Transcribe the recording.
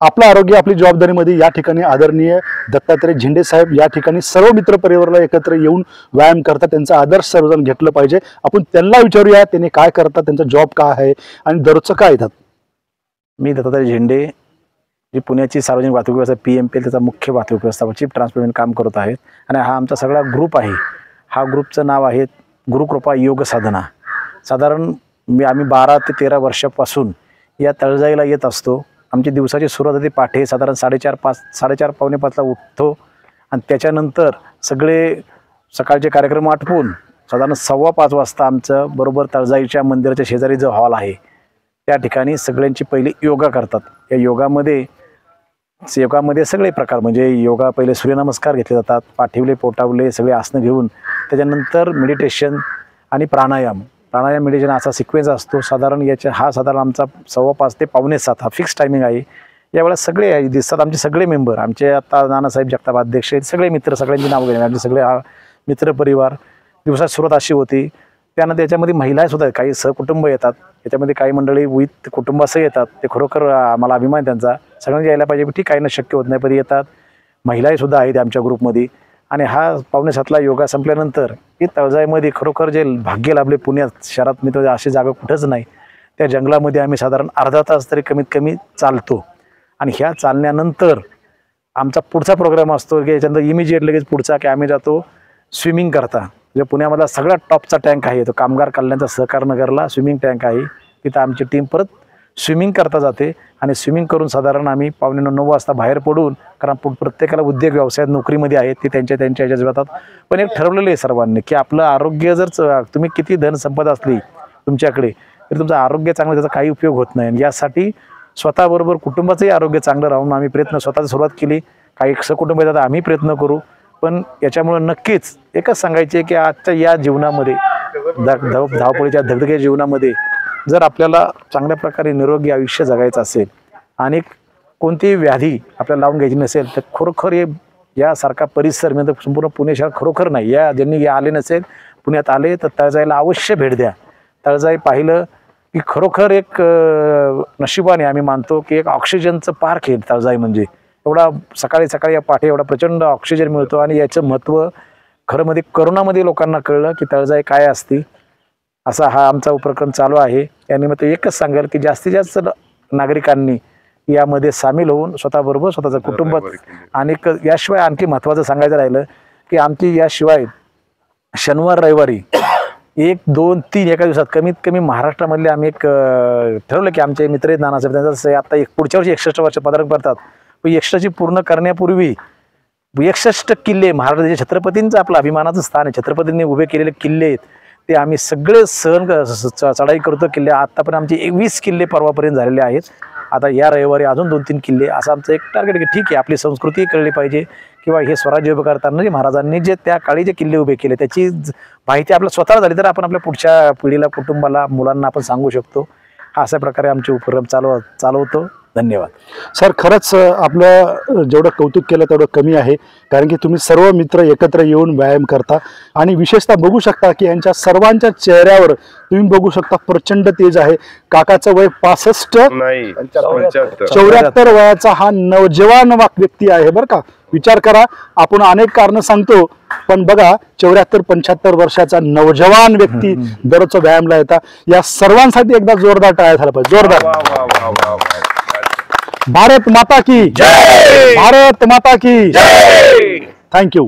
आपलं आरोग्य आपली जबाबदारीमध्ये या ठिकाणी आदरणीय दत्तात्रय झेंडे साहेब या ठिकाणी सर्व मित्र परिवाराला एकत्र येऊन व्यायाम करतात, त्यांचा आदर्श सर्वजण घेतलं पाहिजे। आपण त्यांना विचारूया त्यांनी काय करतात, त्यांचा जॉब काय आहे आणि दररोजचं काय येतात। मी दत्तात्रय झेंडे, जी पुण्याची सार्वजनिक वाहतूक व्यवस्था PMPL त्याचा मुख्य वाहतूक व्यवस्थापक चीफ ट्रान्सपोर्ट काम करत आहेत आणि हा आमचा सगळा ग्रुप आहे। हा ग्रुपचं नाव आहे गुरुकृपा योग साधना। साधारण आम्ही 12 ते 13 वर्षापासून या तळजाईला येत असतो। आमची दिवसाची सुरुवात होती पाठे साधारण 4:30 पावणे 5ला उठतो आणि त्याच्यानंतर सगळे सकाळचे कार्यक्रम आटपून साधारण 5:15 वाजता आमचं बरोबर तळजाईच्या मंदिराच्या शेजारी जो हॉल आहे त्या ठिकाणी सगळ्यांची पहिली योगा करतात। या योगामध्ये सगळे प्रकार म्हणजे योगा पहिले सूर्यनमस्कार घेतले जातात, पाठीवले पोटावले सगळे आसनं घेऊन त्याच्यानंतर मेडिटेशन आणि प्राणायाम मेडिटेशन असा सिक्वेन्स असतो। साधारण हा साधारण आमचा 5:15 ते 6:45 हा फिक्स टायमिंग आहे। यावेळेला सगळे दिसतात आमचे सगळे मेंबर, आमचे आता नानासाहेब जगताप अध्यक्ष आहेत, सगळे मित्र, सगळ्यांची नावं घेणे आमचे सगळे मित्र परिवार। दिवसाची सुरुवात अशी होती। त्यानंतर याच्यामध्ये महिला सुद्धा काही सहकुटुंब येतात, याच्यामध्ये काही मंडळी विथ कुटुंबासह येतात। ते खरोखर आम्हाला अभिमान त्यांचा, सगळ्यांनी यायला पाहिजे, ठीक आहे ना, शक्य होत नाही पण येतात। महिलाही सुद्धा आहेत आमच्या ग्रुपमध्ये। आणि हा 6:45ला योगा संपल्यानंतर ही तळजाईमध्ये खरोखर जे भाग्य लाभले पुण्यात शहरात मी तर अशी जागा कुठंच नाही, त्या जंगलामध्ये आम्ही साधारण अर्धा तास तरी कमीत कमी चालतो। आणि ह्या चालण्यानंतर आमचा पुढचा प्रोग्राम असतो की याच्यानंतर इमिजिएट लगेच पुढचा की आम्ही जातो स्विमिंग करता। म्हणजे पुण्यामधला सगळ्यात टॉपचा टँक आहे तो कामगार कल्याणचा सहकार नगरला स्विमिंग टँक आहे, तिथं आमची टीम परत स्विमिंग करता जाते। आणि स्विमिंग करून साधारण आम्ही 8:45-9 वाजता बाहेर पडून, कारण प्रत्येकाला उद्योग व्यवसायात नोकरीमध्ये आहेत ते त्यांच्या ह्याच्यात जातात, पण एक ठरवलेलं आहे सर्वांनी की आपलं आरोग्य जर तुम्ही किती धनसंपदा असली तुमच्याकडे तर तुमचं आरोग्य चांगलं त्याचा काही उपयोग होत नाही। यासाठी स्वतःबरोबर कुटुंबाचंही आरोग्य चांगलं राहून आम्ही प्रयत्न स्वतःची सुरुवात केली। काही सहकुटुंब येतात आम्ही प्रयत्न करू, पण याच्यामुळे नक्कीच एकच सांगायचे की आजच्या या जीवनामध्ये धावपळीच्या धगधगीच्या जीवनामध्ये जर आपल्याला चांगल्या प्रकारे निरोगी आयुष्य जगायचं असेल आणि कोणतीही व्याधी आपल्याला लावून घ्यायची नसेल तर खरोखर यासारखा परिसर म्हणजे संपूर्ण पुणे शहर खरोखर नाही, ज्यांनी आले नसेल पुण्यात आले तर तळजाईला अवश्य भेट द्या। तळजाई पाहिलं की खरोखर एक नशिबाने आम्ही मानतो की एक ऑक्सिजनचं पार्क आहे तळजाई। म्हणजे एवढा सकाळी या पाठी एवढा प्रचंड ऑक्सिजन मिळतो आणि याचं महत्त्व खरं मध्ये करोनामध्ये लोकांना कळलं की तळजाई काय असते। असा हा आमचा उपक्रम चालू आहे। यानिमित्त एकच सांगेल की जास्तीत जास्त नागरिकांनी यामध्ये सामील होऊन स्वतःबरोबर स्वतःचं कुटुंब आणि याशिवाय आणखी महत्त्वाचं सांगायचं राहिलं की आमची याशिवाय शनिवार रविवारी 1, 2, 3 एका दिवसात कमीत कमी महाराष्ट्रामधले आम्ही एक ठरवलं की आमचे मित्र आहेत नानासाहेब त्यांचं आता पुढच्या वर्षी 61 वर्ष पदार्पण करतात, पण 61ची पूर्ण करण्यापूर्वी 61 किल्ले महाराष्ट्राच्या छत्रपतींचं आपलं अभिमानाचं स्थान आहे, छत्रपतींनी उभे केलेले किल्ले आहेत ते आम्ही सगळे चढाई करतो किल्ले। आतापर्यंत आमचे 20 किल्ले परवापर्यंत झालेले आहेत। आता या रविवारी अजून 2-3 किल्ले असं आमचं एक टार्गेट की ठीक आहे आपली संस्कृती कळली पाहिजे किंवा हे स्वराज्य उभं करताना जे महाराजांनी जे त्या काळी जे किल्ले उभे केले त्याची माहिती आपल्या स्वतःला झाली तर आपण आपल्या पुढच्या पिढीला कुटुंबाला मुलांना आपण सांगू शकतो। अशा प्रकारे आमचे उपक्रम चालवतो। धन्यवाद सर। खरंच आपलं जेवढं कौतुक केलं तेवढं कमी आहे, कारण की तुम्ही सर्व मित्र एकत्र येऊन व्यायाम करता आणि विशेषतः बघू शकता की यांच्या सर्वांच्या चेहऱ्यावर तुम्ही बघू शकता प्रचंड तेज आहे। काकाचं वय 74 वयाचा हा नवजवान व्यक्ती आहे बरं का। विचार करा, आपण अनेक कारण सांगतो पण बघा 74-75 वर्षाचा नवजवान व्यक्ती दररोज व्यायामला येतात। या सर्वांसाठी एकदा जोरदार टाळ्या झाला पाहिजे, जोरदार। भारत माता की जय, भारत माता की जय। थँक्यू।